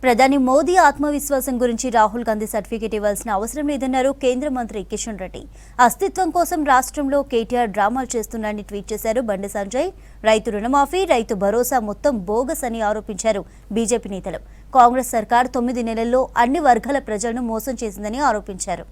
ప్రధాని మోదీ ఆత్మవిశ్వాసం గురించి రాహుల్ గాంధీ సర్టిఫికెట్ ఇవ్వాల్సిన అవసరం లేదన్నారు కేంద్ర మంత్రి కిషన్ రెడ్డి. అస్తిత్వం కోసం రాష్ట్రంలో కేటీఆర్ డ్రామాలు చేస్తున్నారని ట్వీట్ చేశారు బండి సంజయ్. రైతు రుణమాఫీ, రైతు భరోసా మొత్తం బోగస్ అని ఆరోపించారు బీజేపీ నేతలు. కాంగ్రెస్ సర్కార్ 9 నెలల్లో అన్ని వర్గాల ప్రజలను మోసం చేసిందని ఆరోపించారు.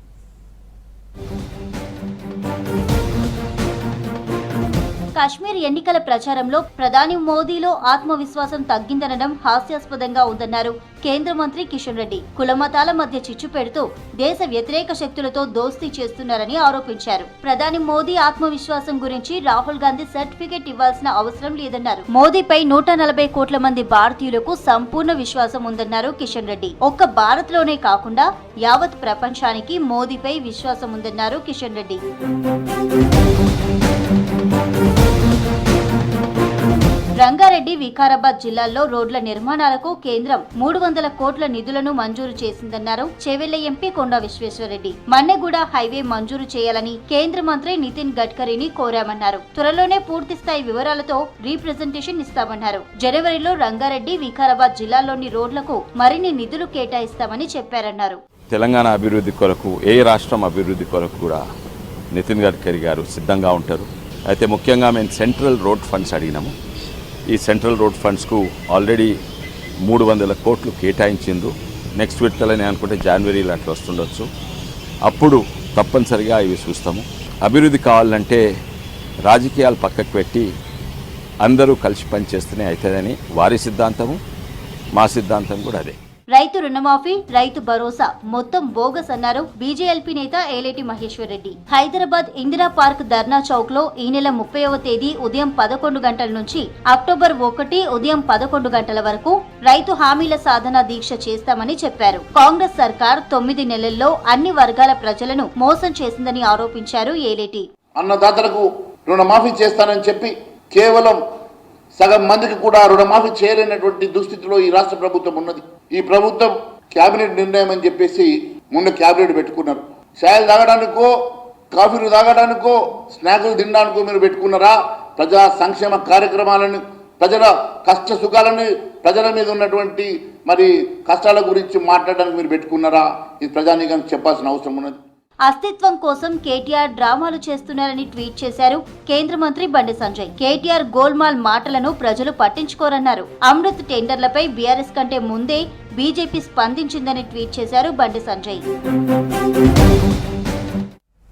కాశ్మీర్ ఎన్నికల ప్రచారంలో ప్రధాని మోదీలో ఆత్మవిశ్వాసం తగ్గిందనడం హాస్యాస్పదంగా ఉందన్నారు కేంద్ర మంత్రి కిషన్ రెడ్డి. కులమతాల మధ్య చిచ్చు పెడుతూ దేశ వ్యతిరేక శక్తులతో దోస్తీ చేస్తున్నారని ఆరోపించారు. ప్రధాని మోదీ ఆత్మవిశ్వాసం గురించి రాహుల్ గాంధీ సర్టిఫికెట్ ఇవ్వాల్సిన అవసరం లేదన్నారు. మోదీపై 140 కోట్ల మంది భారతీయులకు సంపూర్ణ విశ్వాసం ఉందన్నారు కిషన్ రెడ్డి. ఒక్క భారత్ లోనే కాకుండా యావత్ ప్రపంచానికి మోదీపై విశ్వాసం ఉందన్నారు కిషన్ రెడ్డి. రంగారెడ్డి, వికారాబాద్ జిల్లాల్లో రోడ్ల నిర్మాణాలకు కేంద్రం 300 కోట్ల నిధులను మంజూరు చేసిందన్నారు చేవెళ్ల ఎంపీ కొండా విశ్వేశ్వరరెడ్డి. మన్నెగూడ హైవే మంజూరు చేయాలని కేంద్ర మంత్రి నితిన్ గడ్కరీని కోరామన్నారు. త్వరలోనే పూర్తి స్థాయి వివరాలతో రీప్రజెంటేషన్ ఇస్తామన్నారు. జనవరిలో రంగారెడ్డి, వికారాబాద్ జిల్లాల్లోని రోడ్లకు మరిన్ని నిధులు కేటాయిస్తామని చెప్పారన్నారు. తెలంగాణ అభివృద్ధి కొరకు, ఏ రాష్ట్రం అభివృద్ధి కొరకు కూడా నితిన్ గడ్కరీ గారు సిద్ధంగా ఉంటారు. అయితే ముఖ్యంగా మేము సెంట్రల్ రోడ్ ఫండ్స్ అడిగినాము. ఈ సెంట్రల్ రోడ్ ఫండ్స్కు ఆల్రెడీ 300 కోట్లు కేటాయించిండ్రు. నెక్స్ట్ విడతలని అనుకుంటే జనవరిలో అట్లా వస్తుండొచ్చు. అప్పుడు తప్పనిసరిగా ఇవి చూస్తాము. అభివృద్ధి కావాలంటే రాజకీయాలు పక్కకు పెట్టి అందరూ కలిసి పనిచేస్తూనే అవుతుందని వారి సిద్ధాంతము, మా సిద్ధాంతం కూడా అదే. రైతు రుణమాఫీ, రైతు భరోసా మొత్తం బోగస్ అన్నారు బీజేఎల్పీ నేత ఏలేటి మహేశ్వర్ రెడ్డి. హైదరాబాద్ ఇందిరా పార్క్ ధర్నా చౌక్ లో ఈ నెల 30వ తేదీ ఉదయం 11 గంటల నుంచి అక్టోబర్ 1 ఉదయం 11 గంటల వరకు రైతు హామీల సాధన దీక్ష చేస్తామని చెప్పారు. కాంగ్రెస్ సర్కార్ 9 నెలల్లో అన్ని వర్గాల ప్రజలను మోసం చేసిందని ఆరోపించారు ఏలేటి. అన్నదాతలకు రుణమాఫీ చేస్తానని చెప్పి కేవలం సగం మందికి కూడా రుణమాఫీ చేయలేనటువంటి దుస్థితిలో ఈ రాష్ట్ర ప్రభుత్వం ఉన్నది. ఈ ప్రభుత్వం క్యాబినెట్ నిర్ణయం అని చెప్పేసి ముందు క్యాబినెట్ పెట్టుకున్నారు. చాయలు తాగడానికో, కాఫీలు తాగడానికో, స్నాకులు తినడానికో మీరు పెట్టుకున్నారా? ప్రజా సంక్షేమ కార్యక్రమాలను, ప్రజల కష్ట సుఖాలను, ప్రజల మీద ఉన్నటువంటి మరి కష్టాల గురించి మాట్లాడడానికి మీరు పెట్టుకున్నారా? ఇది ప్రజానీకానికి చెప్పాల్సిన అవసరం ఉన్నది. అస్తిత్వం కోసం కేటీఆర్ డ్రామాలు చేస్తున్నారని ట్వీట్ చేశారు కేంద్ర మంత్రి బండి సంజయ్. కేటీఆర్ గోల్మాల్ మాటలను ప్రజలు పట్టించుకోరన్నారు. అమృత్ టెండర్లపై బీఆర్ఎస్ కంటే ముందే బీజేపీ స్పందించిందని ట్వీట్ చేశారు బండి సంజయ్.